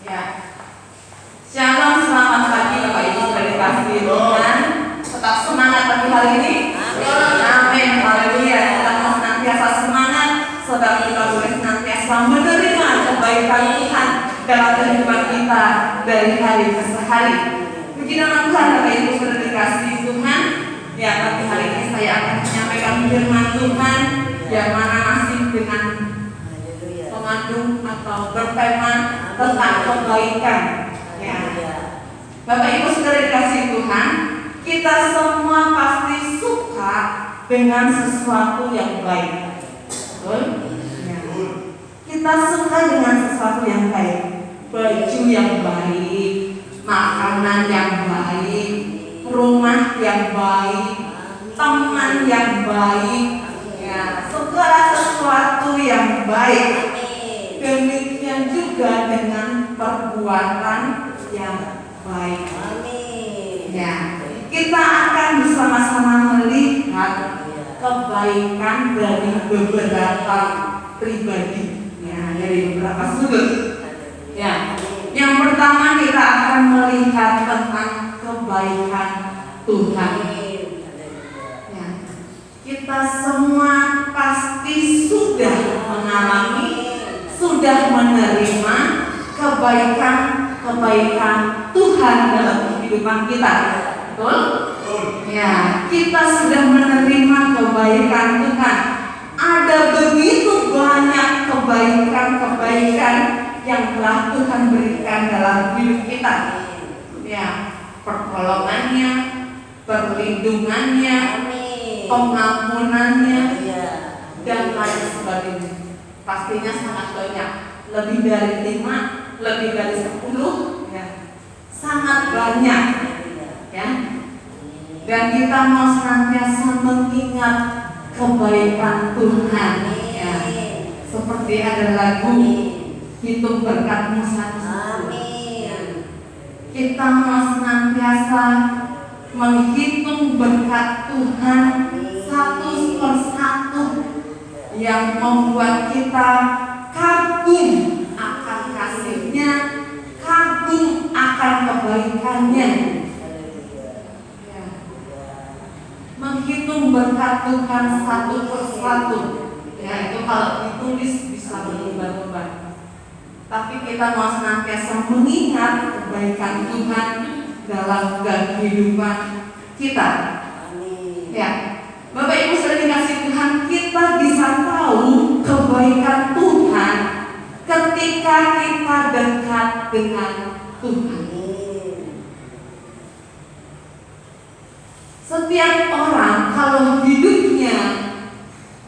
Ya. Shalom, selamat pagi Bapak Ibu sudah dikasih Tuhan. Tetap semangat pagi hari ini. Amin. Haleluya. Kita mau senantiasa semangat, saudara kita boleh senantiasa menerima kebaikan Tuhan dalam kehidupan kita dari hari ke hari. Puji nama Tuhan, Bapak Ibu sudah dikasih Tuhan. Ya, pagi hari ini saya akan menyampaikan firman Tuhan yang mana masih dengan mengandung atau bertema tentang kebaikan. Ya. Bapak Ibu sudah dikasih Tuhan, kita semua pasti suka dengan sesuatu yang baik. Betul? Ya. Kita suka dengan sesuatu yang baik, baju yang baik, makanan yang baik, rumah yang baik, teman yang baik, ya, segala sesuatu yang baik. Demikian juga dengan perbuatan yang baik. Ya, kita akan bersama-sama melihat kebaikan dari beberapa pribadi, ya, dari beberapa sudut. Ya, yang pertama kita akan melihat tentang kebaikan Tuhan. Ya, kita semua pasti sudah mengalami, sudah menerima kebaikan Tuhan dalam kehidupan kita. Betul? Ya, kita sudah menerima kebaikan Tuhan. Ada begitu banyak kebaikan yang telah Tuhan berikan dalam hidup kita. Ya, pertolongannya, perlindungannya, pengampunannya, dan lain sebagainya. Pastinya sangat banyak, lebih dari 5, lebih dari 10, ya, sangat banyak, ya. Dan kita mau senantiasa mengingat kebaikan Tuhan, ya. Seperti ada lagu hitung berkatmu satu-satu. Ya. Kita mau senantiasa menghitung berkat Tuhan satu persatu, yang membuat kita kagum akan kasih-Nya, kagum akan kebaikannya. Ya. Menghitung berkat Tuhan satu persatu, ya, itu kalau ditulis bisa berubah-ubah. Tapi kita mau senantiasa mengingat kebaikan Tuhan dalam kehidupan kita. Ya. Bapak Ibu sudah dikasih Tuhan, kita bisa tahu kebaikan Tuhan ketika kita dekat dengan Tuhan. Setiap orang kalau hidupnya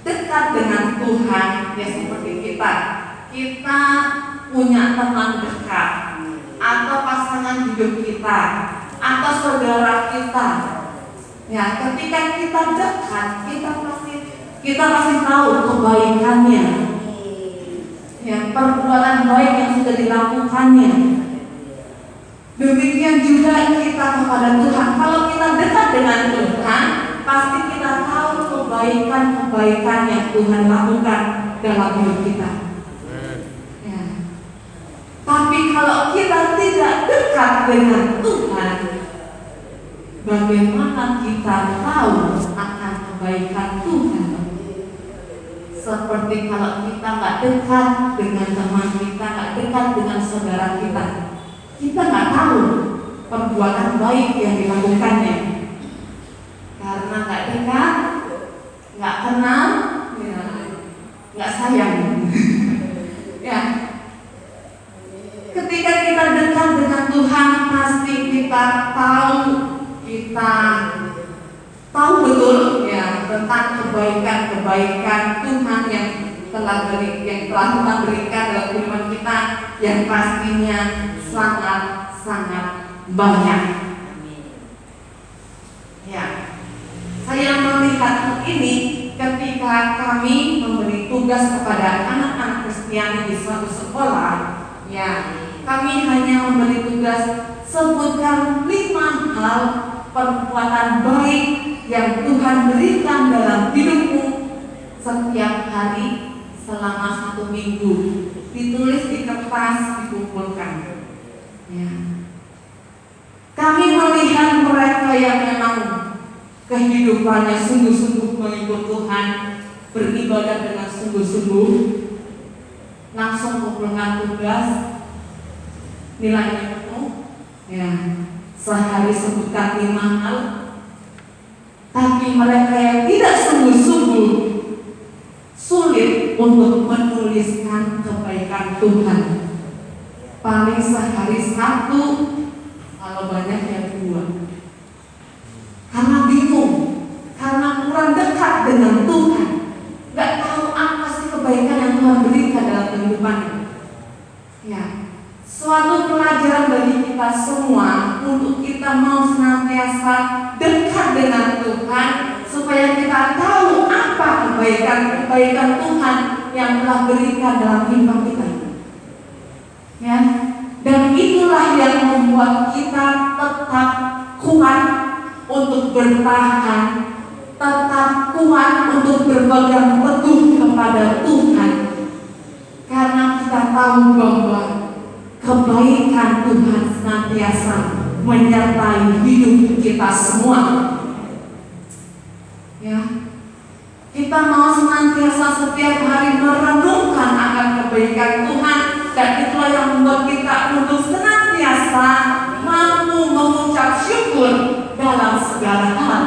dekat dengan Tuhan, ya seperti kita punya teman dekat, atau pasangan hidup kita, atau saudara kita. Ya, ketika kita dekat, kita pasti tahu kebaikannya. Ya, perbuatan baik yang sudah dilakukannya. Demikian juga kita kepada Tuhan. Kalau kita dekat dengan Tuhan, pasti kita tahu kebaikan yang Tuhan lakukan dalam hidup kita. Ya. Tapi kalau kita tidak dekat dengan Tuhan, bagaimana kita tahu akan kebaikan Tuhan? Seperti kalau kita nggak dekat dengan teman kita, nggak dekat dengan saudara kita nggak tahu perbuatan baik yang dilakukannya. Karena nggak dekat, nggak kenal, ya, nggak sayang. Ya. Ketika kita dekat dengan Tuhan, pasti kita tahu betul, ya, tentang kebaikan Tuhan yang telah Tuhan berikan dalam kehidupan kita, yang pastinya sangat banyak. Ya, saya melihat ini ketika kami memberi tugas kepada anak-anak Kristiani di suatu sekolah. Ya, kami hanya memberi tugas sebutkan 5 hal perbuatan baik yang Tuhan berikan dalam hidupmu setiap hari selama 1 minggu. Ditulis di kertas, dikumpulkan. Ya. Kami melihat mereka yang memang kehidupannya sungguh-sungguh mengikut Tuhan, beribadah dengan sungguh-sungguh, langsung mengumpulkan tugas, nilainya penuh, ya, sehari sebutkan 5 hal. Tapi mereka yang tidak sungguh-sungguh, sulit untuk menuliskan kebaikan Tuhan. Paling sehari 1, kalau banyak ya 2. Karena bingung, karena kurang dekat dengan Tuhan, gak tahu apa sih kebaikan yang Tuhan berikan dalam kehidupannya. Ya, suatu pelajaran bagi kita semua untuk kita mau senantiasa dekat dengan Tuhan, supaya kita tahu apa kebaikan Tuhan yang telah berikan dalam hidup kita. Ya, dan itulah yang membuat kita tetap kuat untuk bertahan, tetap kuat untuk berpegang teguh kepada Tuhan, karena kita tahu bahwa kebaikan Tuhan senantiasa menyertai hidup kita semua. Ya, kita mau senantiasa setiap hari merenungkan akan kebaikan Tuhan, dan itulah yang membuat kita untuk senantiasa mampu mengucap syukur dalam segala hal.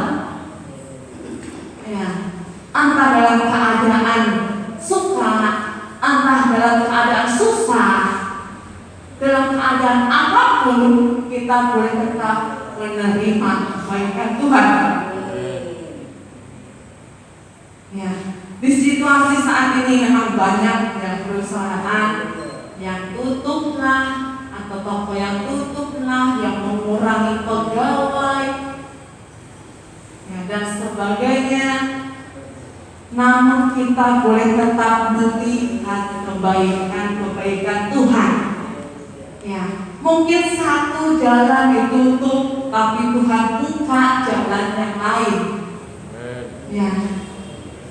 Ya, entah dalam keadaan suka, entah dalam keadaan susah, dalam keadaan apapun kita boleh tetap menerima kebaikan Tuhan. Ya, di situasi saat ini memang banyak ya perusahaan yang tutup lah, atau toko yang tutup lah, yang mengurangi pegawai, ya, dan sebagainya. Namun kita boleh tetap melihat kebaikan Tuhan. Ya, mungkin satu jalan ditutup, tapi Tuhan buka jalan yang lain. Ya,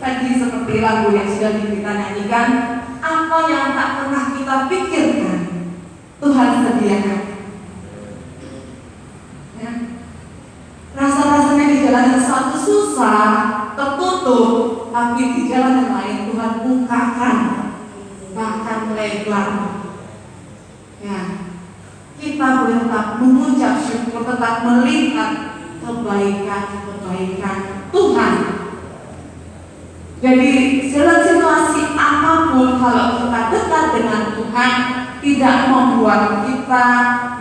tadi seperti lagu yang sudah kita nyanyikan, apa yang tak pernah kita pikirkan, Tuhan sediakan. Ya. Rasa-rasanya di jalan yang satu susah, tertutup, tapi di jalan yang lain Tuhan bukakan, bahkan lebar. Ya, kita boleh tetap mengucap syukur, tetap melihat kebaikan Tuhan. Jadi dalam situasi apapun, kalau kita dekat dengan Tuhan, tidak membuat kita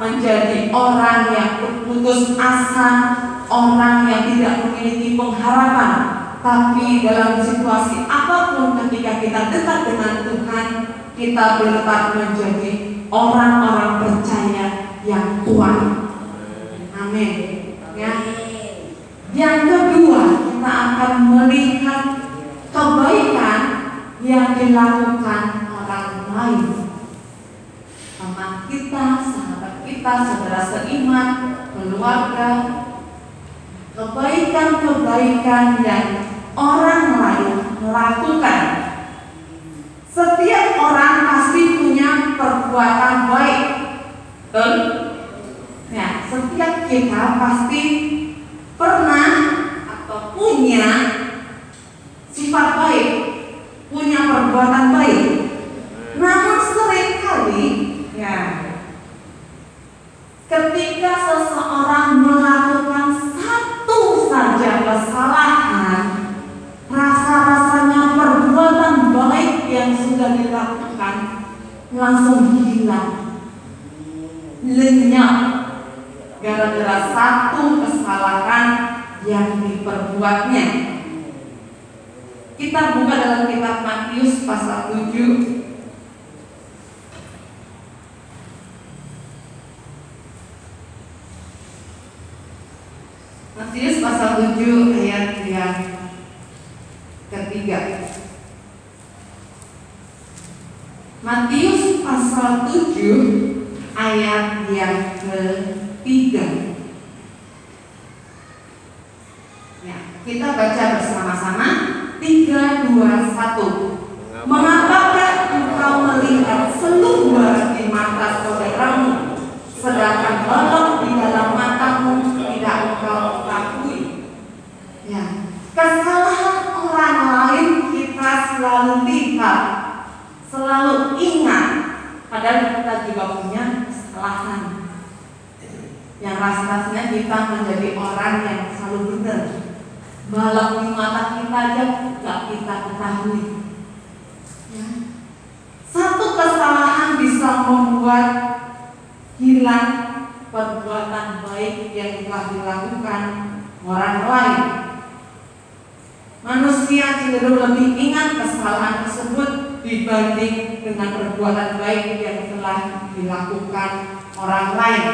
menjadi orang yang berputus asa, orang yang tidak memiliki pengharapan. Tapi dalam situasi apapun, ketika kita dekat dengan Tuhan, kita tetap menjadi orang-orang percaya yang kuat. Amin. Ya. Yang kedua, kita akan melihat kebaikan yang dilakukan orang lain, teman kita, sahabat kita, saudara seiman, keluarga. Kebaikan yang orang lain lakukan. Setiap orang pasti punya perbuatan baik, betul? Ya, setiap kita pasti pernah atau punya sifat baik, punya perbuatan baik. Namun seringkali, ya, ketika seseorang melakukan satu saja kesalahan, rasa-rasanya perbuatan baik yang sudah dilakukan langsung hilang, lenyap, gara-gara satu kesalahan yang diperbuatnya. Kita buka dalam kitab Matius pasal 7. Matius pasal 7 ayat yang ketiga. Matius pasal 7 ayat yang ketiga. Ya, kita baca bersama-sama. 3, 2, 1. Mengapakah engkau melihat seluruh di mata saudaramu, sedang yang rasanya kita menjadi orang yang selalu benar, malah di mata kita aja gak kita ketahui. Ya. Satu kesalahan bisa membuat hilang perbuatan baik yang telah dilakukan orang lain. Manusia cenderung lebih ingat kesalahan tersebut dibanding dengan perbuatan baik yang telah dilakukan orang lain.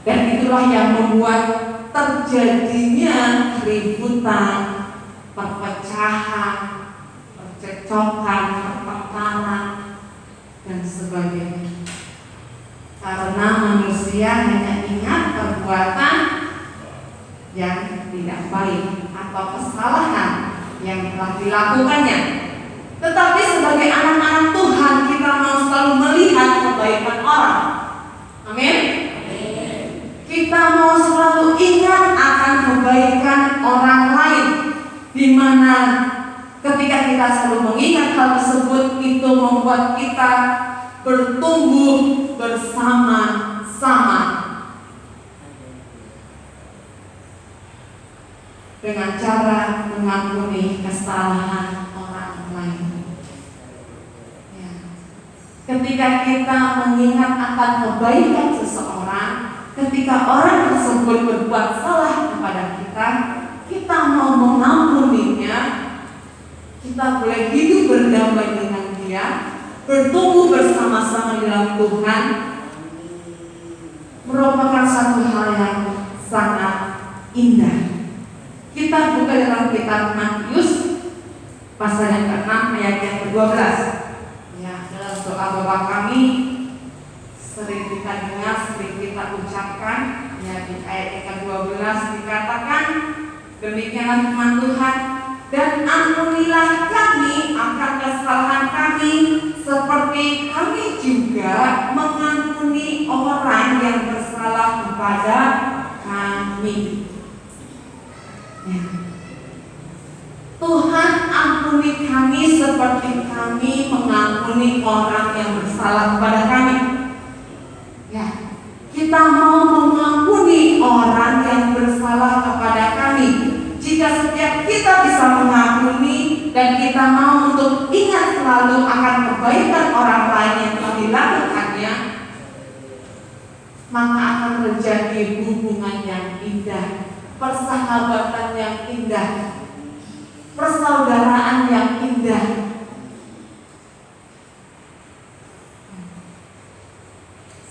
Dan itulah yang membuat terjadinya keributan, perpecahan, percekcokan, pertengkaran, dan sebagainya. Karena manusia hanya ingat perbuatan yang tidak baik atau kesalahan yang telah dilakukannya. Tetapi sebagai anak-anak Tuhan, kita mau selalu melihat kebaikan orang. Amin. Kita mau selalu ingat akan kebaikan orang lain, di mana ketika kita selalu mengingat hal tersebut, itu membuat kita bertumbuh bersama-sama dengan cara mengampuni kesalahan orang lain. Ya. Ketika kita mengingat akan kebaikan seseorang, ketika orang tersebut berbuat salah kepada kita, kita mau mengampuninya, kita boleh hidup berdamai dengan dia, bertumbuh bersama-sama dalam Tuhan, merupakan satu hal yang sangat indah. Kita buka dalam kitab Matius pasal yang ke-6 ayat yang ke-12. Ya, dalam doa Bapa kami sering kita dengar, sering kita ucapkan, ya, di ayat yang ke-12 dikatakan, demikianlah firman Tuhan, dan ampunilah kami akan kesalahan kami, seperti kami juga mengampuni orang yang bersalah kepada kami. Ya. Tuhan ampuni kami seperti kami mengampuni orang yang bersalah kepada kami. Ya, kita mau mengampuni orang yang bersalah kepada kami. Jika setiap kita bisa mengampuni dan kita mau untuk ingat selalu akan kebaikan orang lain yang telah dilakukannya, maka akan terjadi hubungan yang indah, persahabatan yang indah, persaudaraan yang indah.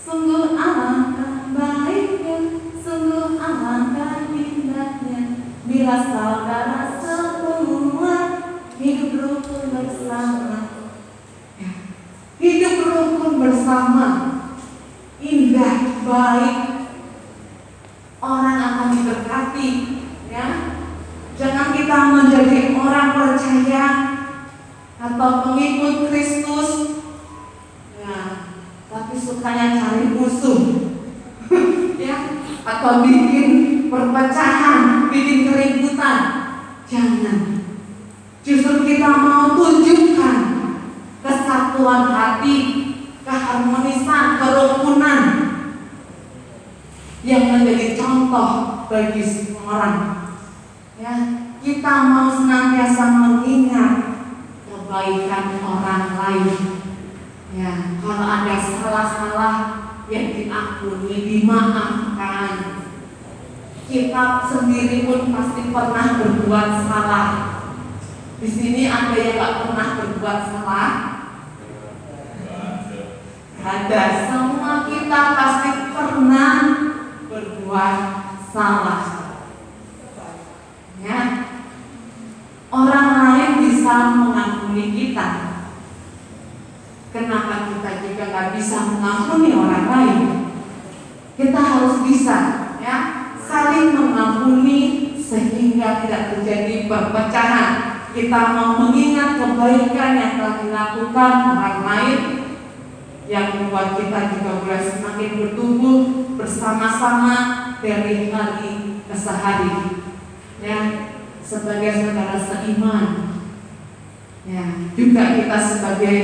Sungguh alangkah baiknya, sungguh alangkah indahnya, bila saudara semua hidup rukun bersama. Ya. Hidup rukun bersama, indah, baik, orang akan diberkati. Ya. Jangan kita menjadi orang percaya atau pengikut Kristus, ya, tapi sukanya cari musuh, ya, atau bikin perpecahan, bikin keributan. Jangan. Justru kita mau tunjukkan kesatuan hati, keharmonisan, kerukunan yang menjadi contoh bagi semua orang. Ya, kita mau senantiasa mengingat kebaikan orang lain. Ya, kalau ada salah-salah yang diampuni, dimaafkan. Kita sendiri pun pasti pernah berbuat salah. Di sini ada yang gak pernah berbuat salah? Ada. Semua kita pasti pernah berbuat salah. Ya, orang lain bisa mengampuni kita. Kenapa kita juga nggak bisa mengampuni orang lain? Kita harus bisa, ya, saling mengampuni sehingga tidak terjadi perpecahan. Kita mau mengingat kebaikan yang telah dilakukan orang lain, yang membuat kita juga boleh semakin bertumbuh bersama-sama dari hari ke hari. Ya, sebagai saudara seiman, ya, juga kita sebagai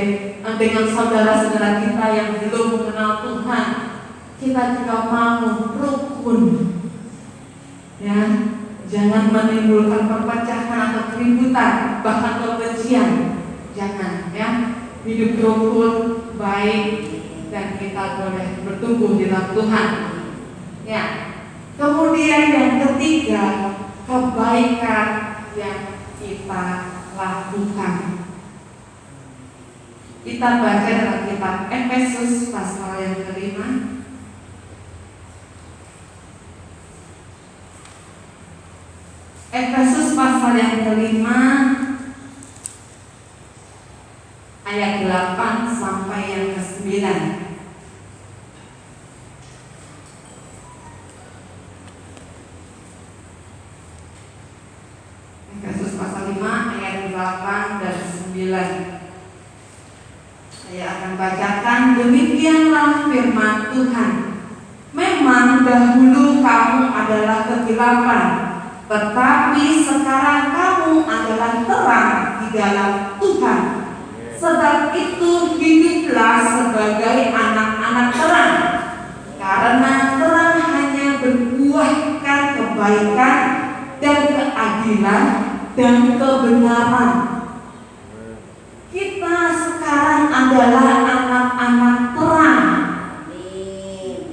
dengan saudara-saudara kita yang belum mengenal Tuhan, kita juga mau rukun, ya, jangan menimbulkan perpecahan atau keributan, bahkan kebencian, jangan, ya, hidup rukun, baik, dan kita boleh bertumbuh di dalam Tuhan, ya. Kemudian yang ketiga, kebaikan yang kita lakukan. Kita baca dalam kitab Efesus pasal yang kelima. Efesus pasal yang kelima ayat 8 sampai yang ke-9. Efesus pasal 5 ayat 8 dan 9. Saya akan bacakan. Demikianlah firman Tuhan. Memang dahulu kamu adalah kegelapan, tetapi sekarang kamu adalah terang di dalam Tuhan. Sebab itu hiduplah sebagai anak-anak terang, karena terang hanya berbuahkan kebaikan dan keadilan dan kebenaran. Kita sekarang adalah anak-anak terang,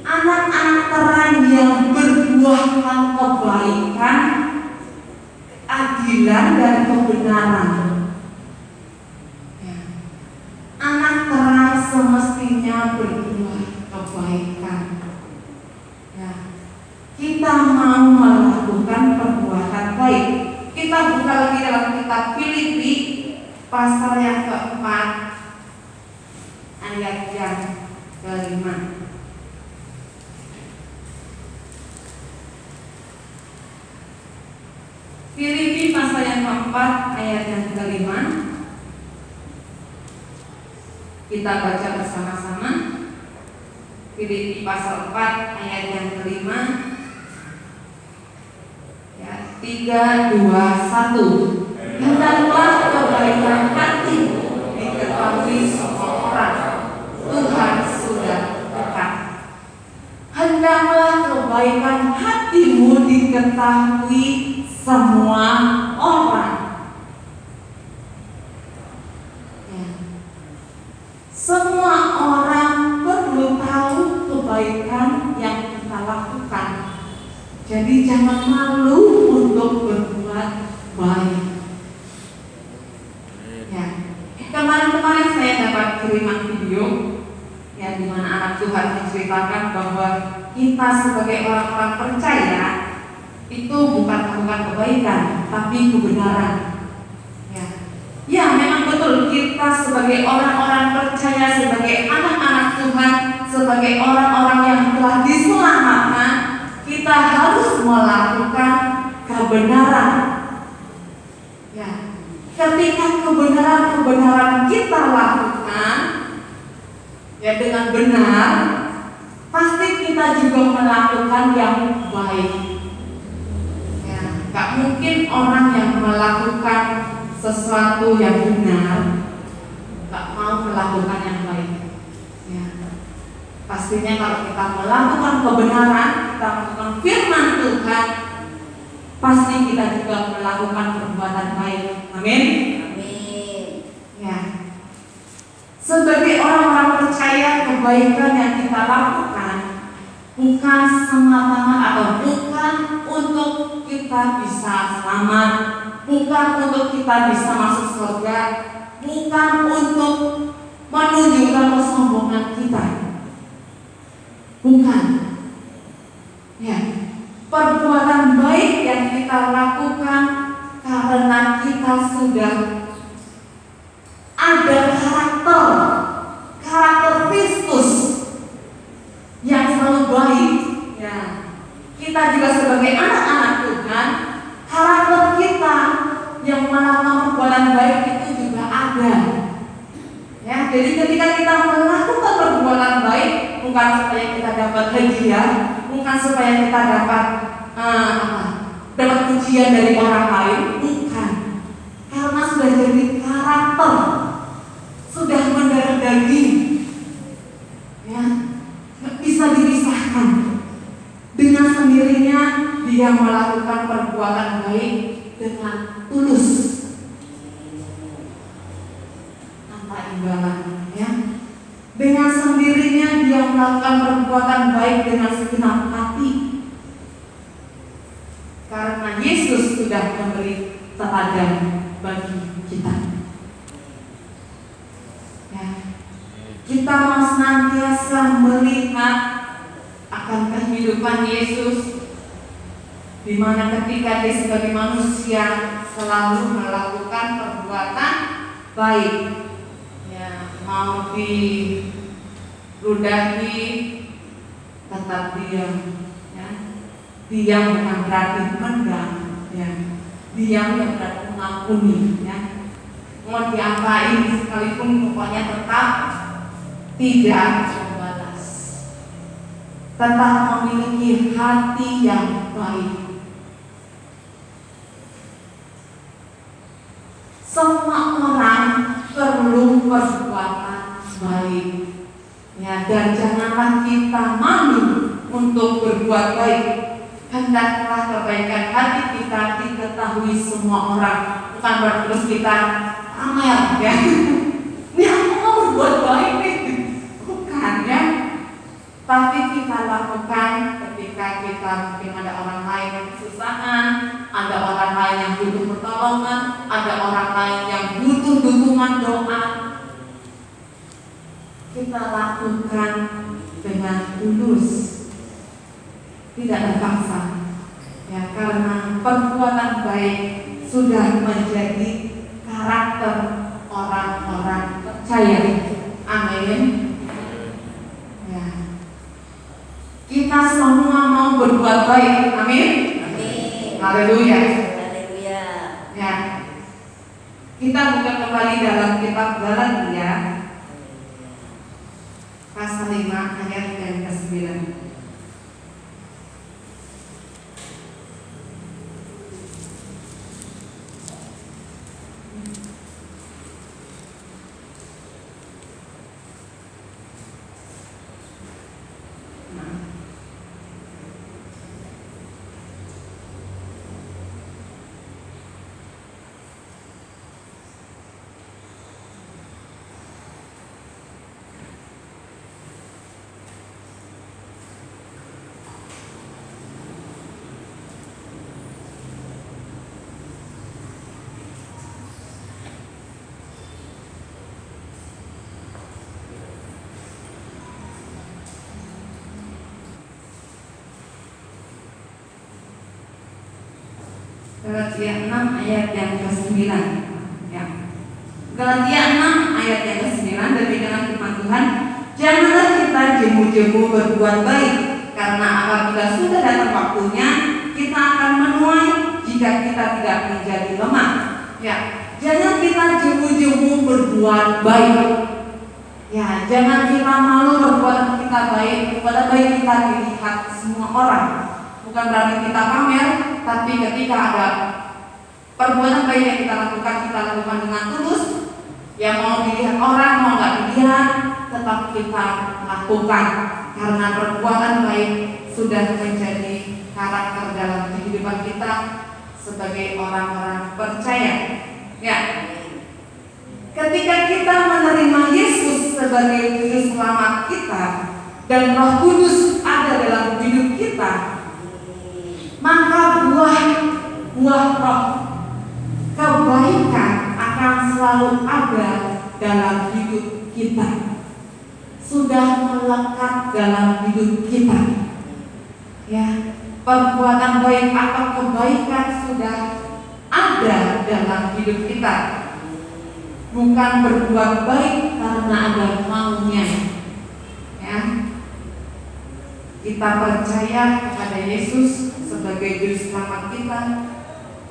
anak-anak terang yang berbuahkan kebaikan, keadilan dan kebenaran. Ya. Anak terang semestinya berbuah kebaikan. Ya. Kita mau melakukan perbuatan baik. Kita buka lagi dalam kitab Filipi pasal yang keempat ayat yang kelima. Filipi pasal yang keempat ayat yang kelima. Kita baca bersama-sama. Filipi pasal 4 ayat yang kelima. Ya, 3, 2, 1. Hendaklah kebaikan hati diketahui semua orang, Tuhan sudah dekat. Hendaklah kebaikan hatimu diketahui semua orang. Ya. Semua orang perlu tahu kebaikan yang kita lakukan. Jadi jangan malu untuk berbuat baik. Ya. Kemarin saya dapat kiriman video ya, di mana anak Tuhan menceritakan bahwa kita sebagai orang-orang percaya itu bukan melakukan kebaikan, tapi kebenaran. Ya, memang betul, kita sebagai orang-orang percaya, sebagai anak-anak Tuhan, sebagai orang-orang yang telah diselamatkan, kita harus melakukan kebenaran. Ya, ketika kebenaran kita lakukan, ya dengan benar, pasti kita juga melakukan yang baik. Gak mungkin orang yang melakukan sesuatu yang benar gak mau melakukan yang baik. Ya. Pastinya kalau kita melakukan kebenaran, kita melakukan firman Tuhan, pasti kita juga melakukan perbuatan baik. Amin. Amin. Ya. Sebagai orang-orang percaya, kebaikan yang kita lakukan bukan semata-mata atau bukan untuk kita bisa selamat, bukan untuk kita bisa masuk surga, bukan untuk menunjukkan kesombongan kita. Bukan. Ya. Perbuatan baik yang kita lakukan karena kita sudah ada karakter Kristus yang selalu baik. Ya. Kita juga sebagai anak-anak Tuhan, karakter kita yang melakukan perbuatan baik itu juga ada. Ya, jadi ketika kita melakukan perbuatan baik, bukan supaya kita dapat hadiah, bukan supaya kita dapat dapat pujian dari orang lain, bukan. Karena sudah jadi karakter, sudah mendarah daging, ya, nggak bisa dipisahkan. dikatakan dengan sendirinya dia melakukan perbuatan baik dengan tulus tanpa imbalan, ya. Dengan sendirinya dia melakukan perbuatan baik dengan segenap hati karena Yesus sudah memberi teladan bagi kita. Ya. Kita mau senantiasa melihat akan kehidupan Yesus, di mana ketika dia sebagai manusia selalu melakukan perbuatan baik, ya, mau diludahi tetap diam, ya. Diam bukan berarti mendam, ya. Diam yang berarti mengampuni, ya. Mau diapain sekalipun pokoknya tetap tidak membalas, tetap memiliki hati yang baik. Semua orang perlu perbuatan baik, ya, dan janganlah kita malu untuk berbuat baik. Hendaklah kebaikan hati kita diketahui semua orang. Bukan berarti terus kita pamer, ya. Ini aku mau berbuat baik nih, bukan, ya. Tapi kita lakukan ketika kita mungkin ada orang lain yang kesusahan, ada orang lain yang butuh pertolongan, ada orang lain yang butuh dukungan doa. Kita lakukan dengan tulus, tidak terpaksa, ya, karena perbuatan baik sudah menjadi karakter orang-orang percaya. Amin. Ya. Kita semua mau berbuat baik. Amin. Amin. Haleluya. Haleluya. Ya. Kita buka kembali dalam kitab Galatia pasal 5 ayat yang ke-9. Galatia 6 ayat yang ke-9, ya. Galatia 6 ayat yang ke-9, demikian firman Tuhan, janganlah kita jemu-jemu berbuat baik, karena apabila sudah datang waktunya kita akan menuai jika kita tidak menjadi lemah. Ya, jangan kita jemu-jemu berbuat baik. Ya, jangan kita malu berbuat kita baik. Perbuatan baik kita dilihat semua orang. Bukan berarti kita pamer, tapi ketika ada perbuatan baik yang kita lakukan dengan tulus. Yang mau dilihat orang, mau nggak dilihat, tetap kita lakukan. Karena perbuatan baik sudah menjadi karakter dalam kehidupan kita sebagai orang-orang percaya. Ya. Ketika kita menerima Yesus sebagai juru selamat kita dan Roh Kudus ada dalam hidup kita, maka buah roh kebaikan akan selalu ada dalam hidup kita, sudah melekat dalam hidup kita. Ya, perbuatan baik atau kebaikan sudah ada dalam hidup kita. Bukan berbuat baik karena ada maunya. Ya, kita percaya kepada Yesus sebagai juru selamat kita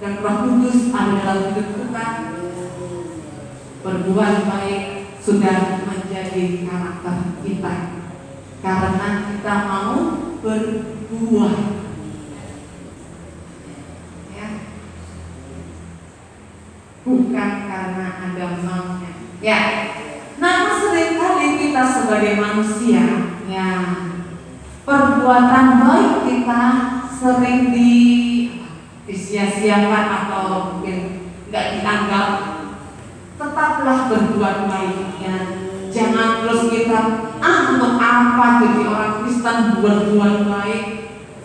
dan Roh Kudus ada dalam hidup kita. Berbuat baik sudah menjadi karakter kita karena kita mau berbuah. Ya, bukan karena ada maunya. Ya, namun seringkali kita sebagai manusia, ya, perbuatan baik kita sering disia-siakan atau mungkin nggak dianggap, tetaplah berbuat baiknya. Jangan terus kita untuk apa jadi orang Kristen buat baik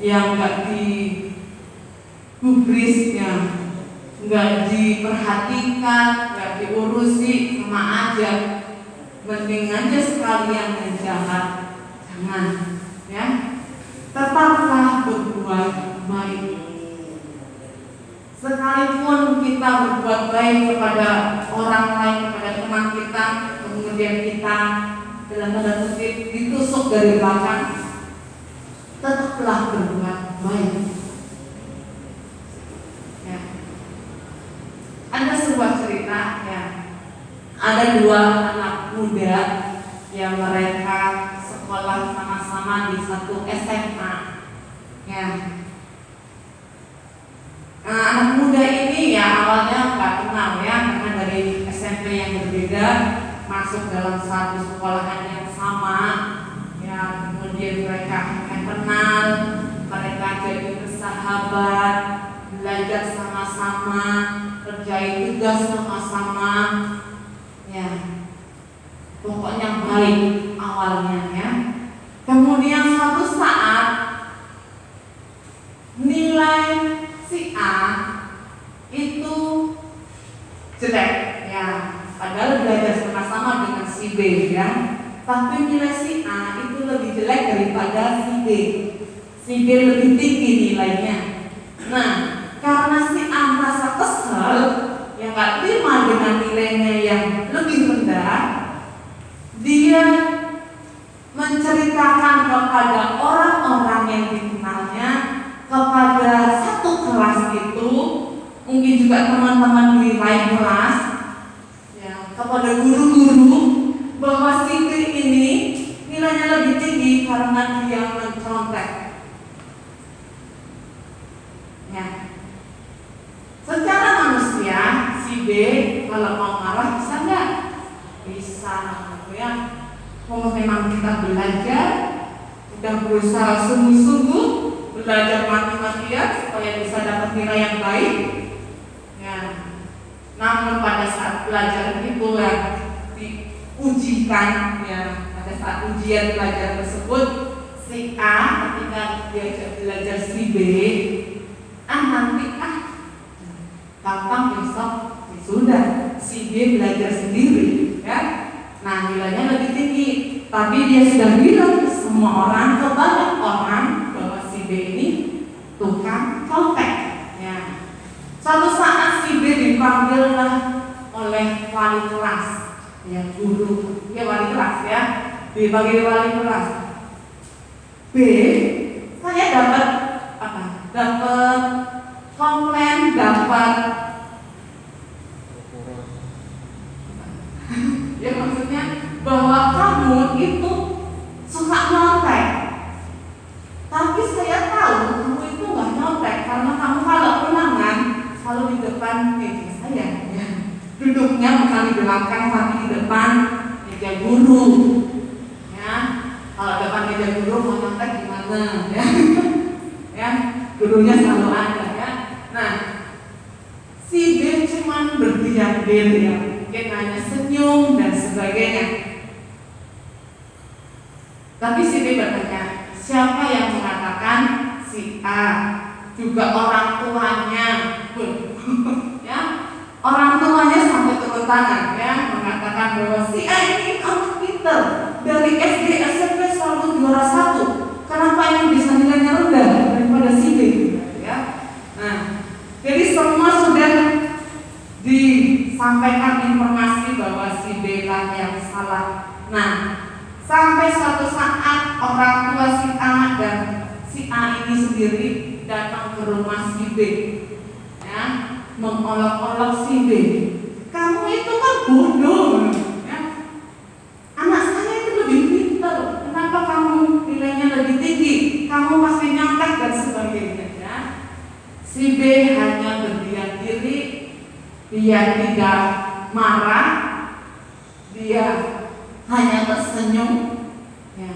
yang nggak digubrisnya, nggak diperhatikan, nggak diurusi, sama aja. Mending aja sekalian yang jahat. Jangan, ya. Tetaplah berbuat baik. Sekalipun kita berbuat baik kepada orang lain, kepada teman kita, kemudian kita dalam tanda kutip ditusuk dari belakang, tetaplah berbuat baik. Ya. Ada sebuah cerita, ya. Ada dua anak muda yang mereka sekolah sama-sama di satu SMA. Ya. Anak muda ini ya awalnya nggak kenal ya, karena dari SMP yang berbeda masuk dalam satu sekolahan yang sama. Ya, kemudian mereka kenal, mereka jadi bersahabat, belajar sama-sama, kerjain tugas sama-sama. Ya, pokoknya baik awalnya ya. Kemudian suatu saat nilai si A itu jelek ya, padahal belajar sama-sama dengan si B ya, tapi nilai si A itu lebih jelek daripada si B. Si B lebih tinggi nilainya. Nah, karena si A merasa kesal, yang gak terima dengan nilainya yang lebih rendah, dia menceritakan kepada orang-orang yang dikenalnya, kepada satu kelas itu, mungkin juga teman-teman di lain kelas, ya, kepada guru-guru, bahwa si B ini nilainya lebih tinggi karena dia mencontek. Ya. Secara manusia, si B kalau mau marah bisa nggak? Bisa, ya. Kalau memang kita belajar, udah berusaha sungguh-sungguh, belajar mati-matian supaya bisa dapat nilai yang baik. Ya. Namun pada saat belajar itu yang diujikan, ya, pada saat ujian belajar tersebut, si A ketika diajak belajar si B, nanti gampang besok ya sudah, si B belajar sendiri, ya. Nah, nilainya lebih tinggi, tapi dia sudah bilang ke semua orang, ke banyak orang, bahwa si B ini tukang contek. Ya. Suatu saat si B dipanggil oleh wali kelas, ya, guru, ya, wali kelas ya, dipanggil wali kelas. B, saya dapat apa? Dapat komplain, dapat ya, maksudnya bahwa kamu itu suka nyontek. Tapi saya tahu kamu itu nggak nyontek karena kamu kalau ulangan selalu di depan meja saya, ya. Duduknya bukan di belakang tapi di depan meja guru, ya. Kalau depan meja guru mau nyontek gimana, ya? Ya, gurunya selalu ada, ya. Nah, si B cuman berdiam diri, ya. Mungkin hanya senyum dan sebagainya. Tapi si B bertanya, siapa yang mengatakan si A? Juga orang tuanya, ya, orang tuanya sampai turun tangan, ya, mengatakan bahwa si A ini anak pintar, dari SD SMP selalu juara 1. Kenapa ini bisa nilainya rendah daripada si B? Ya. Nah, jadi semua sudah disampaikan informasi bahwa si B lah yang salah. Nah, sampai suatu saat orang tua si A dan si A ini sendiri datang ke rumah si B, ya, mengolok-olok si B. Kamu itu kan bodoh, ya. Anak saya itu lebih pintar. Kenapa kamu nilainya lebih tinggi? Kamu masih nyontek dan sebagainya, ya. Si B hanya berdiam diri, dia tidak marah, dia hanya tersenyum, ya.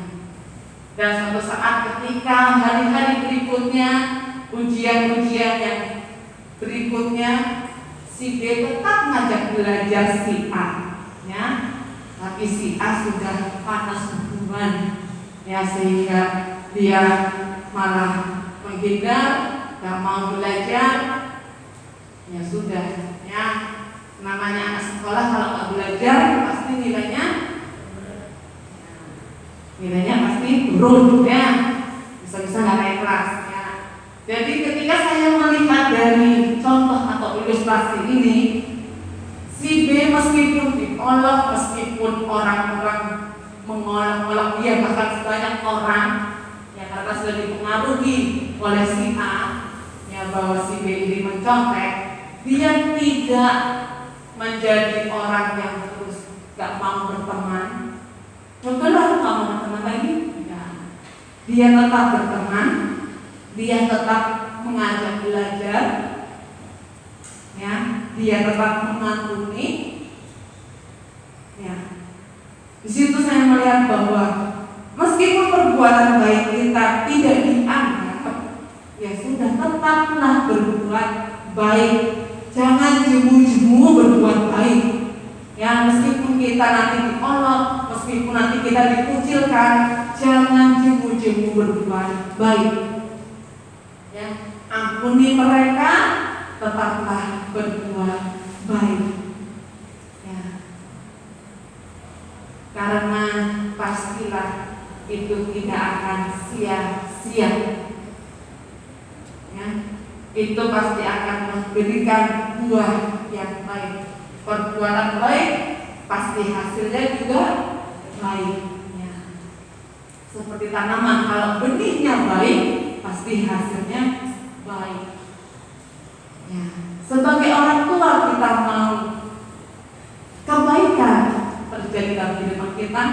Dan suatu saat ketika hari-hari berikutnya, ujian-ujian yang berikutnya, si B tetap ngajak belajar si A, ya. Tapi si A sudah panas hubungan, ya, sehingga dia malah menghindar, gak mau belajar. Ya sudah, ya. Namanya anak sekolah kalau nggak belajar pasti nilainya pasti turun, ya. Bisa-bisa nggak naik kelas, ya. Jadi ketika saya melihat dari contoh atau ilustrasi ini, si B meskipun diolok, meskipun orang-orang mengolok-olok dia, bahkan sebanyak orang, ya, karena sudah dipengaruhi oleh si A, ya, bahwa si B ini mencontek, dia tidak menjadi orang yang terus gak mau berteman. Contohnya gak mau berteman lagi, ya. Dia tetap berteman, dia tetap mengajak belajar, ya, dia tetap mengampuni, ya. Di situ saya melihat bahwa meskipun perbuatan baik kita tidak dianggap, ya sudah, tetaplah berbuat baik. Jangan jemu-jemu berbuat baik, ya. Meskipun kita nanti diolok, meskipun nanti kita dikucilkan, jangan jemu-jemu berbuat baik, ya. Ampuni mereka, tetaplah berbuat baik, ya. Karena pastilah itu tidak akan sia-sia, ya. Itu pasti akan memberikan buah yang baik. Perbuatan baik pasti hasilnya juga baik, ya. Seperti tanaman, kalau benihnya baik pasti hasilnya baik, ya. Sebagai orang tua kita mau kebaikan terjadi dalam kehidupan kita,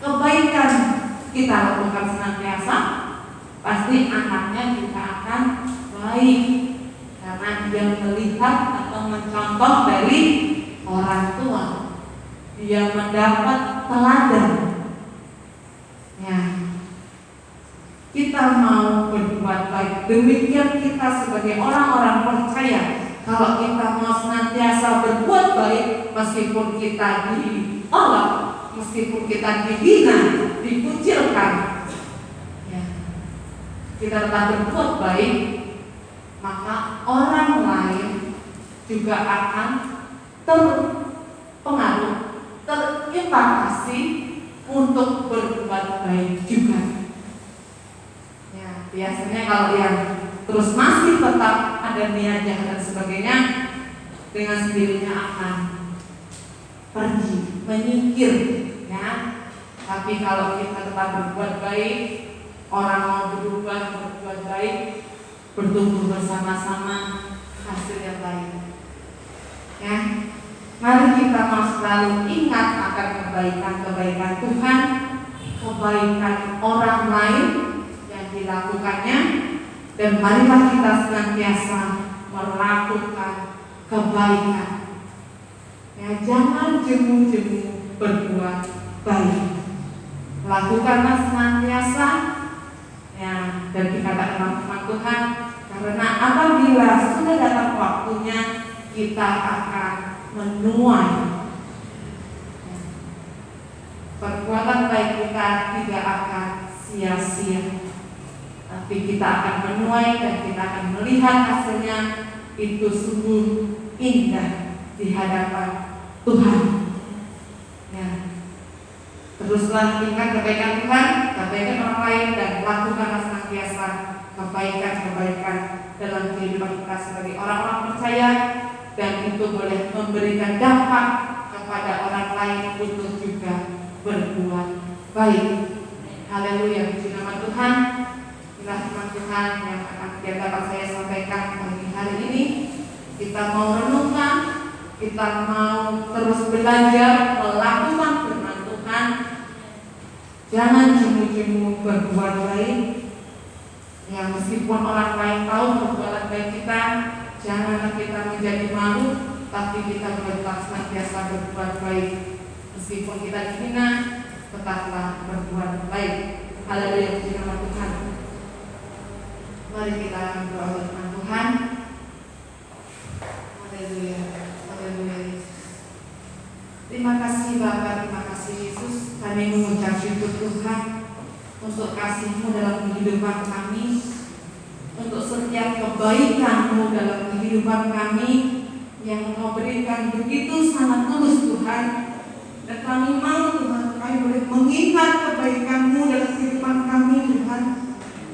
kebaikan kita lakukan senantiasa, pasti anaknya juga akan baik, karena dia melihat atau mencontoh dari orang tua, dia mendapat teladan, ya. Kita mau berbuat baik, demikian kita sebagai orang-orang percaya. Kalau kita mau senantiasa berbuat baik, meskipun kita diolok, meskipun kita dihina, dikucilkan, ya, kita tetap berbuat baik, maka orang lain juga akan terpengaruh, terimpakasi untuk berbuat baik juga, ya. Biasanya kalau yang terus masih tetap ada niat jahat dan sebagainya, dengan sendirinya akan pergi, menyingkir, ya. Tapi kalau kita tetap berbuat baik, orang mau berubah, berbuat baik, bertumbuh bersama-sama, hasil yang baik, ya. Mari kita mau selalu ingat akan kebaikan-kebaikan Tuhan, kebaikan orang lain yang dilakukannya, dan marilah kita senantiasa melakukan kebaikan, ya. Jangan jemu-jemu berbuat baik, lakukanlah senantiasa, ya. Dan dikatakan firman Tuhan, karena apabila sudah datang waktunya, kita akan menuai, ya. Perbuatan baik kita tidak akan sia-sia, tapi kita akan menuai dan kita akan melihat hasilnya. Itu sungguh indah di hadapan Tuhan, ya. Teruslah ingat kebaikan Tuhan, kebaikan orang lain, dan lakukanlah senantiasa kebaikan-kebaikan dalam kehidupan kita sebagai orang-orang percaya, dan itu boleh memberikan dampak kepada orang lain untuk juga berbuat baik. Haleluya, puji nama Tuhan. Inilah firman Tuhan yang akan dapat saya sampaikan pagi hari ini. Kita mau renungkan, kita mau terus belajar melakukan firman Tuhan. Jangan jemu-jemu berbuat baik, ya. Meskipun orang lain tahu perbuatan baik kita, janganlah kita menjadi malu, tapi kita tetap senantiasa berbuat baik. Meskipun kita dihina, tetaplah berbuat baik. Haleluya, puji nama Tuhan. Mari kita berdoa dengan Tuhan. Haleluya, haleluya Yesus. Terima kasih Bapa, terima kasih Yesus. Kami mengucap syukur Tuhan untuk kasih-Mu dalam kehidupan kami, untuk setiap kebaikan-Mu dalam kehidupan kami yang Engkau berikan begitu sangat tulus Tuhan. Dan kami mau Tuhan, kami boleh mengingat kebaikan-Mu dalam kehidupan kami Tuhan.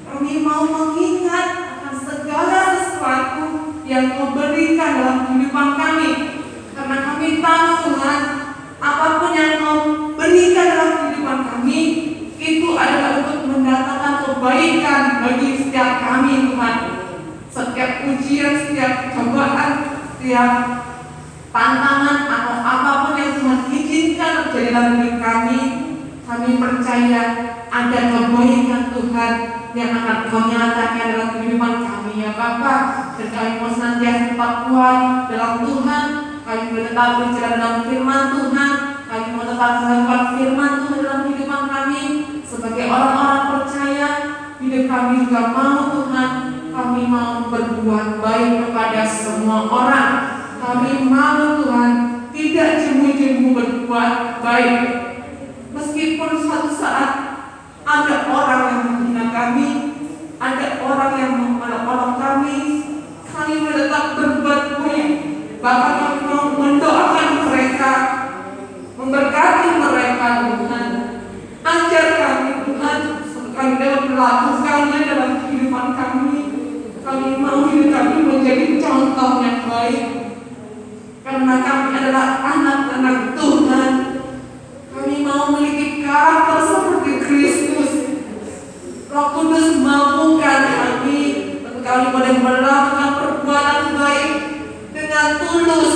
Kami mau mengingat akan segala sesuatu yang Kau berikan dalam kehidupan kami. Karena kami tahu Tuhan, apapun yang Kau berikan dalam kehidupan kami, itu adalah untuk mendatangkan kebaikan bagi setiap kami Tuhan. Setiap ujian, setiap cobaan, setiap tantangan atau apapun yang Tuhan izinkan terjadi dalam hidup kami percaya ada kebaikan Tuhan yang akan Kau nyatakan dalam kehidupan kami ya Bapa. Dan kami mau senantiasa tetap kuat dalam Tuhan. Kami mau tetap berjalan dalam firman Tuhan. Kami mau tetap melakukan firman Tuhan dalam kehidupan kami. Sebagai orang-orang percaya, hidup kami juga mau Tuhan, kami mau berbuat baik kepada semua orang. Kami mau Tuhan tidak jemu-jemu berbuat baik. Meskipun suatu saat ada orang yang menghina kami, ada orang yang menolong kami mau tetap berbuat baik. Bahkan kami mau mendoakan mereka, memberkati mereka Tuhan. Ajar kami Tuhan, kami dapat melakukannya dalam kehidupan kami. Kami mau hidup kami menjadi contoh yang baik. Karena kami adalah anak-anak Tuhan. Kami mau memiliki karakter seperti Kristus. Roh Kudus mampukan kami untuk kami boleh melakukan perbuatan baik dengan tulus,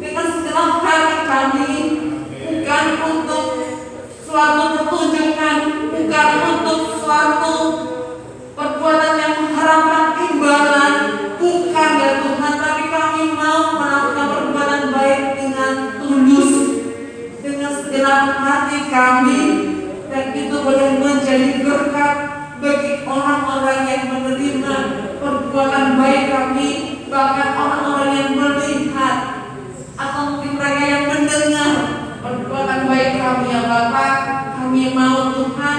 dengan segenap hati kami, bukan untuk suatu pertunjukan, bukan untuk suatu perbuatan yang mengharapkan imbalan, bukan ya Tuhan, tapi kami mau melakukan perbuatan baik dengan tulus, dengan segenap hati kami, dan itu boleh menjadi berkat bagi orang-orang yang menerima perbuatan baik kami, bahkan orang-orang yang melihat atau mungkin mereka yang mendengar perbuatan baik kami ya Bapa. Kami mau Tuhan,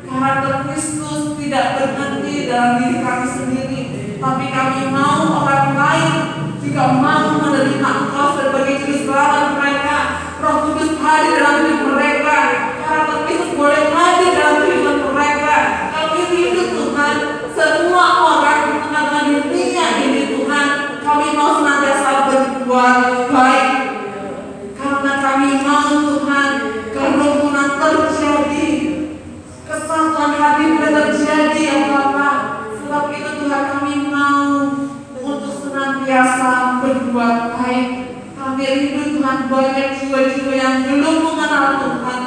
karakter Kristus tidak berhenti dalam diri kami sendiri, tapi kami mau orang lain juga mau menerima Engkau sebagai juru selamat mereka. Roh Kudus hadir dalam hidup mereka, karakter Kristus boleh hadir dalam kehidupan mereka. Kami rindu Tuhan, semua orang di tengah-tengah dunia ini Tuhan, kami mau senantiasa berbuat baik. Karena kami mau Tuhan, kerukunan terjadi, kesatuan hati terjadi ya Bapa. Sebab itu Tuhan kami mau untuk senantiasa berbuat baik. Kami rindu Tuhan, banyak jiwa-jiwa yang belum mengenal Tuhan.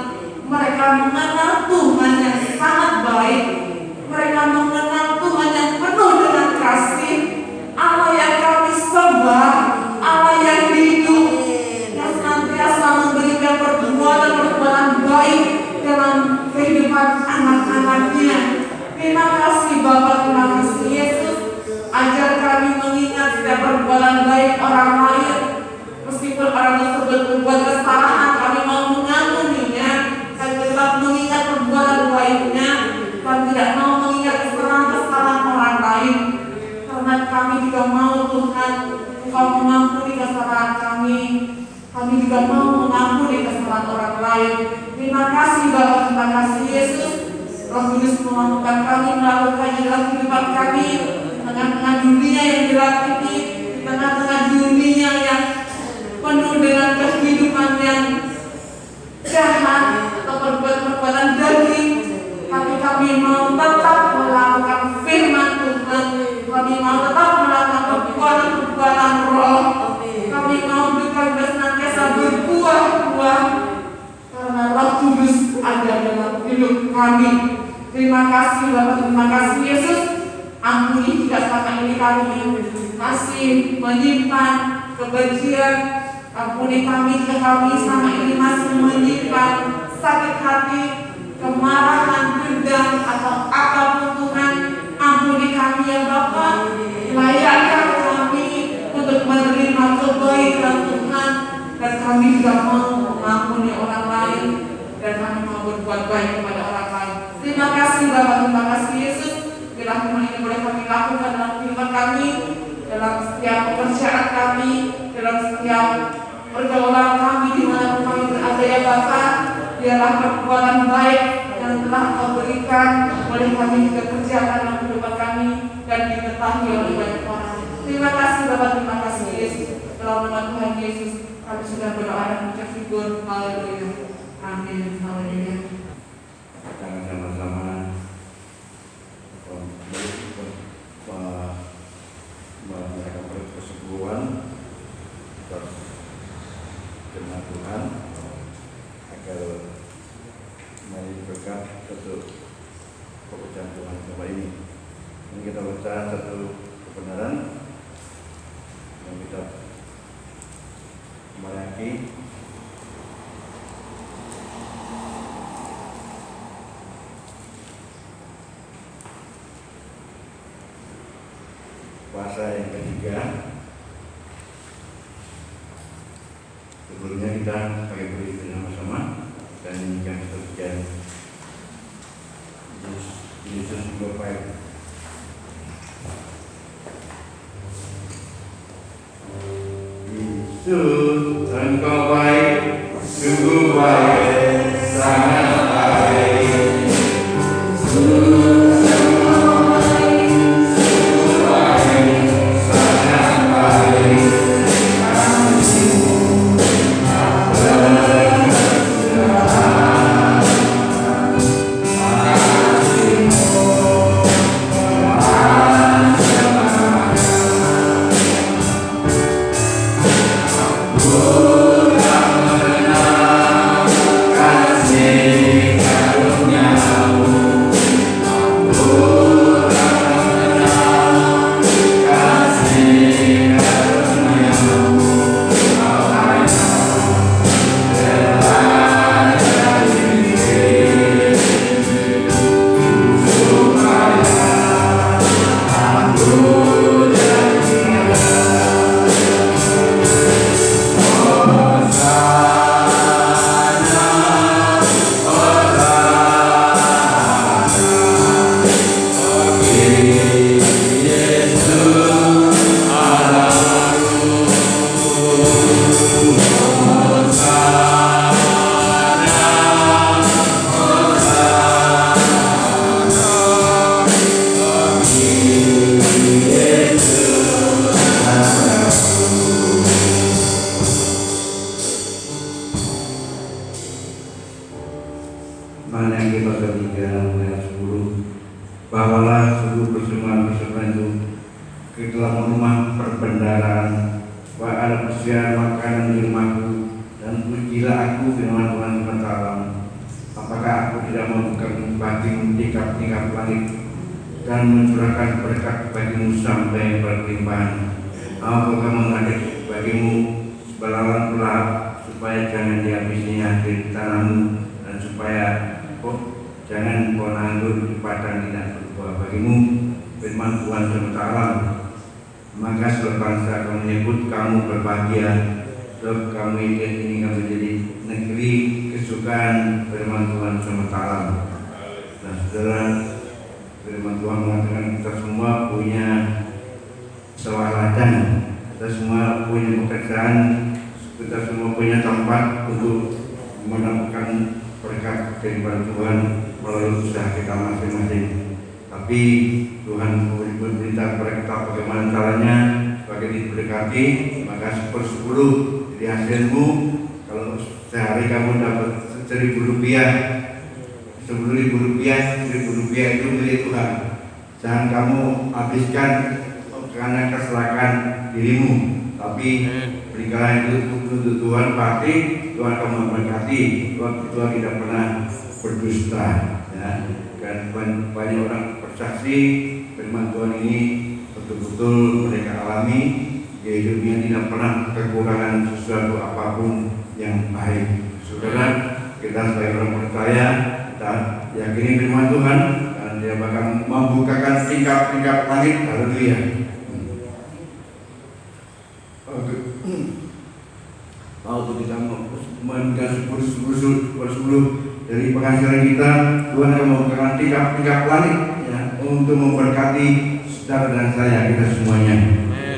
Mereka mengenal Tuhan yang sangat baik. Mereka mengenal Tuhan yang penuh dengan kasih. Allah yang kami sembah, Allah yang hidup, yang senantiasa memberikan perbuatan-perbuatan baik dalam kehidupan anak-anaknya. Terima kasih Bapa, terima kasih Yesus. Ajar kami mengingat setiap perbuatan baik orang lain. Meskipun orang tersebut berbuat kesalahan, kami mau mengampuninya. Kami tetap mengingat perbuatan baiknya. Kami tidak mau mengingat kesalahan-kesalahan orang lain. Karena kami juga mau Tuhan, Engkau mengampuni kesalahan kami. Kami juga mau mengampuni kesalahan orang lain. Terima kasih Bapa, terima kasih Yesus. Roh Kudus memampukan kami melakukannya dalam kehidupan kami, di tengah-tengah dunia yang gelap ini, di tengah-tengah dunia yang penuh dengan kehidupan yang jahat atau perbuatan daging. Tapi kami mau tetap melakukan firman Tuhan. Kami mau tetap melakukan perbuatan roh. Kami mau juga senantiasa berbuah-buah karena Roh Kudus ada dalam hidup kami. Terima kasih Bapak, terima kasih Yesus. Ampuni jika selama ini kami masih menyimpan kebencian. Ampuni kami jika kami selama ini masih menyimpan sakit hati. kemarahan, dendam, atau apapun Tuhan, ampuni kami ya Bapa. Layakkan kami untuk menerima kebaikan Tuhan, dan kami juga mau mengampuni orang lain, dan kami mau berbuat baik kepada orang lain. Terima kasih Bapa, terima kasih Yesus. Bila firman ini boleh kami lakukan dalam kehidupan kami, dalam setiap pekerjaan kami, dalam setiap pergaulan kami dimanapun kami berada ya Bapa. Biarlah perbuatan baik yang telah Kau berikan boleh kami juga kerjakan dalam kehidupan kami dan diketahui oleh banyak orang. Terima kasih Bapa, terima kasih Yesus. Dalam nama Tuhan Yesus kami sudah berdoa dan mengucap syukur. Haleluya. Amin. Haleluya. Jangan sama-sama merayakan persepuluhan atas firman Tuhan agar menjadi berkat untuk pekerjaan Tuhan selama ini. Dan kita baca satu kebenaran yang kita Malaki pasal yang ketiga. Sebelumnya kita pakai beri bersama-sama dan yang sekian Yesus juga baik. Yesus, Engkau baik, sungguh baik, sangat baik. Malaki pasal 3 ayat 10. Bawalah seluruh persembahan-persembahan itu ke dalam rumah perbendaharaan, ada persediaan makanan di rumahku, dan pujilah aku firman Tuhan sementara. Apakah aku tidak membukakan bagimu tingkap-tingkap langit dan mencurahkan berkat bagimu sampai berlimpahan? Apakah mengadik bagimu sebelahan pelahap supaya jangan dihabisinya di tanahmu, dan supaya jangan kau anggur di padang tidak berbuah bagimu, firman Tuhan sementara. Maka sebangsa akan menyebut kamu berbahagia, sebab kamu ini akan menjadi negeri kesukaan, firman Tuhan sementara. Nah saudara, firman Tuhan mengatakan kita semua punya sawah ladang, kita semua punya pekerjaan, kita semua punya tempat untuk mendapatkan berkat daripada Tuhan melalui usaha kita masing-masing. Tapi Tuhan berberita kepada kita bagaimana caranya bagi diberkati. Maka 10/10 jadi hasilmu. Kalau sehari kamu dapat Rp1.000, Rp10.000 itu milik Tuhan. Jangan kamu habiskan karena kesalahan dirimu, tapi berikanlah itu untuk Tuhan, pasti Tuhan akan memberkati. Tuhan tidak pernah berdusta, ya. Dan banyak orang bersaksi firman Tuhan ini betul-betul mereka alami di hidupnya, tidak pernah kekurangan sesuatu apapun yang baik. Saudara, kita sebagai orang percaya dan yakini firman Tuhan dan dia bahkan membukakan tingkap-tingkap langit. Haleluya. Waktu kita memberikan syukur dari penghasilan kita, Tuhan akan membukakan tingkap-tingkap langit ya, untuk memberkati saudara dan saya, kita semuanya.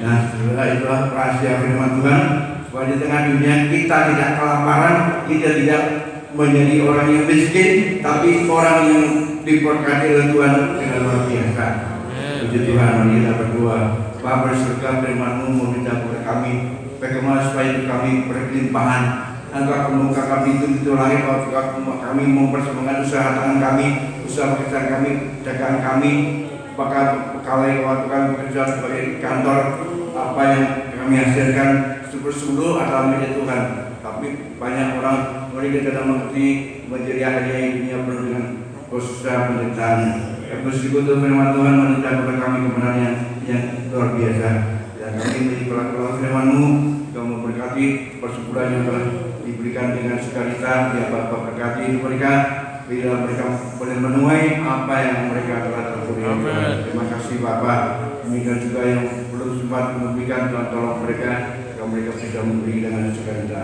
Nah, itulah rahasia firman Tuhan, bahwa di tengah dunia kita tidak kelaparan, kita tidak menjadi orang yang miskin, tapi orang yang diberkati oleh Tuhan dengan luar biasa. Puji Tuhan, mari kita berdoa. Bapa di surga, firman-Mu meminta kepada kami bagaimana supaya kami berkelimpahan. Engkau akan membuka kami pintu langit, kami mempersembahkan usaha tangan kami, usaha pekerjaan kami, dagangan kami, bahkan kalau waktu kami bekerja sebagai kantor, apa yang kami hasilkan sungguh-sungguh adalah milik Tuhan. Tapi banyak orang mereka tidak mengerti menjadi akhirnya hidupnya penuh dengan usaha penderitaan. Bersyukur firman Tuhan menunjukkan kepada kami kebenaran yang luar biasa. Dan kami menjadi pelaku firman-Mu, Kau memberkati persyukuran yang telah diberikan dengan sukacita. Ya Bapa, berkati mereka bila mereka boleh menuai apa yang mereka telah terbuat. Terima kasih Bapa. Demikian juga yang belum sempat memberikan, Tuhan tolong mereka agar mereka bisa memberi dengan sukacita.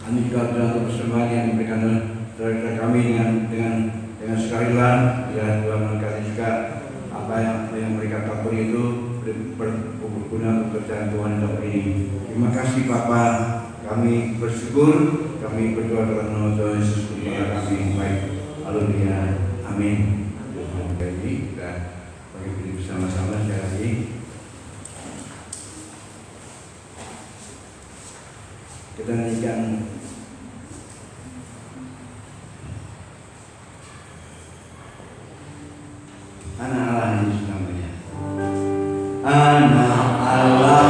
Kami juga telah persembahan yang diberikan saudara kami dengan sukarela. Ya Tuhan, berkati juga apa yang mereka tabur itu berguna untuk kerjaan Tuhan ini. Terima kasih Bapa. Kami bersyukur, kami berdoa dalam nama Tuhan Yesus Tuhan kami. Baik, haleluya, amin. Jadi kita bagi bersama-sama sekali lagi. Kita nyanyikan Anak Allah Yesus namanya. Anak Allah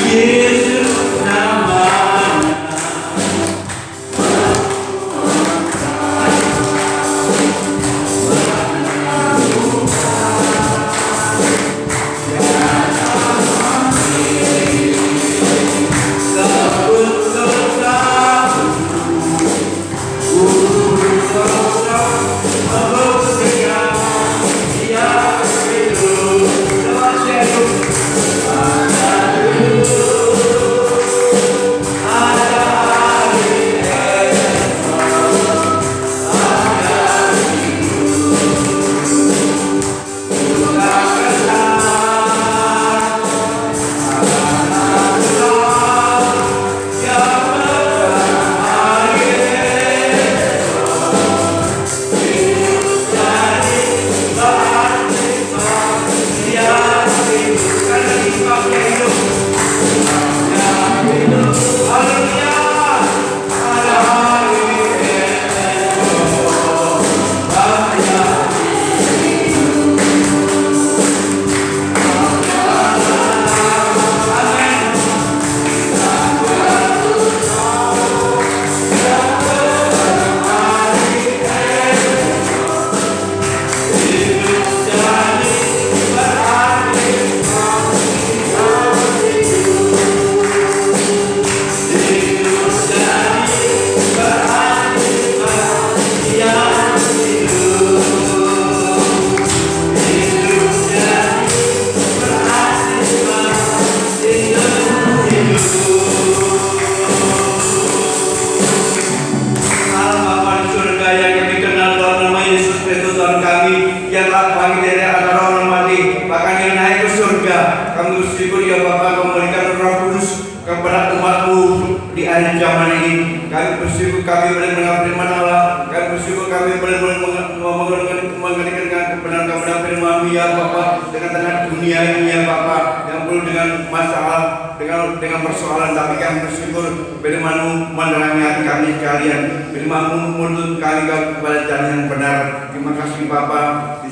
Yesus namanya. Dengan persoalan, tapi kami bersyukur firman-Mu menerangi hati kami sekalian. Firman-Mu menuntun kami kepada jalan yang benar. Terima kasih Bapa.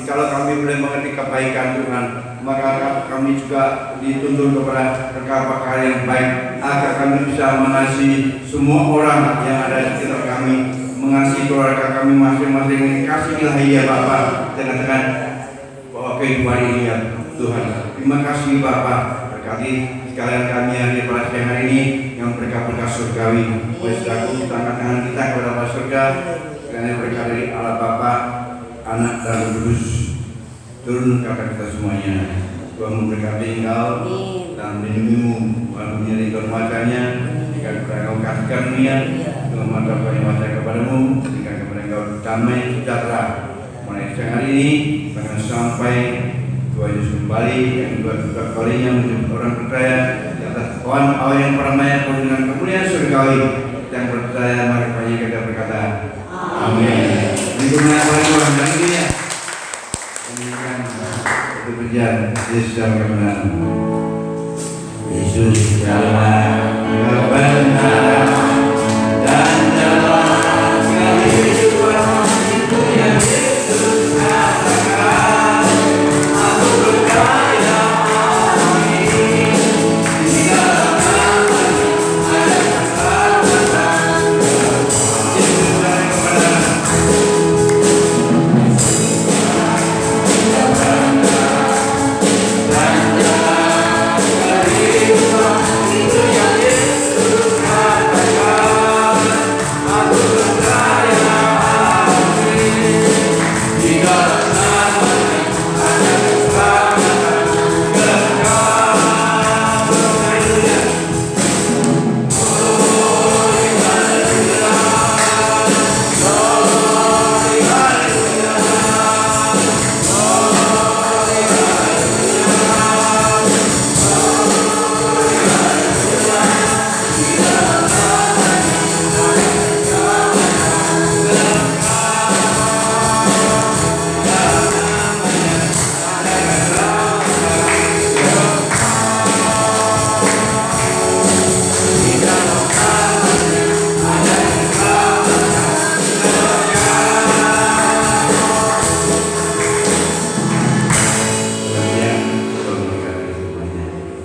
Kalau kami boleh mengerti kebaikan Tuhan, maka kami juga dituntun kepada perkara yang baik, agar kami bisa mengasihi semua orang yang ada di sekitar kami, mengasihi keluarga kami masing-masing. Kasihlah ya Bapa dengan kehidupan ini ya Tuhan. Terima kasih Bapa. Berkati sekalian kami hadir pada siang hari ini yang berkat-berkat surgawi. Berserahku tangan-tangan kita kepada Bapa surga, karena berkat dari Allah Bapa, Anak dan Roh Kudus. Turun kata kita semuanya. Tuhan memberkati engkau dan melindungimu, Tuhan menyeri kekuatannya, jika engkau kasih karunia, Tuhan mengatapkan wajah kepadamu, jika kepada engkau damai sejahtera. Mulai siang hari ini, bahkan sampai Tuhan Yesus kembali, yang kedua kalinya menjemput orang percaya di atas awan awan yang peramai penuh dengan kemuliaan surgawi. Yang percaya mari kita berkata, Amin. Lindungilah Tuhan dan dunia. Demikian itu berjalan Yesus dalam kebenaran. Yesus dalam kebenaran.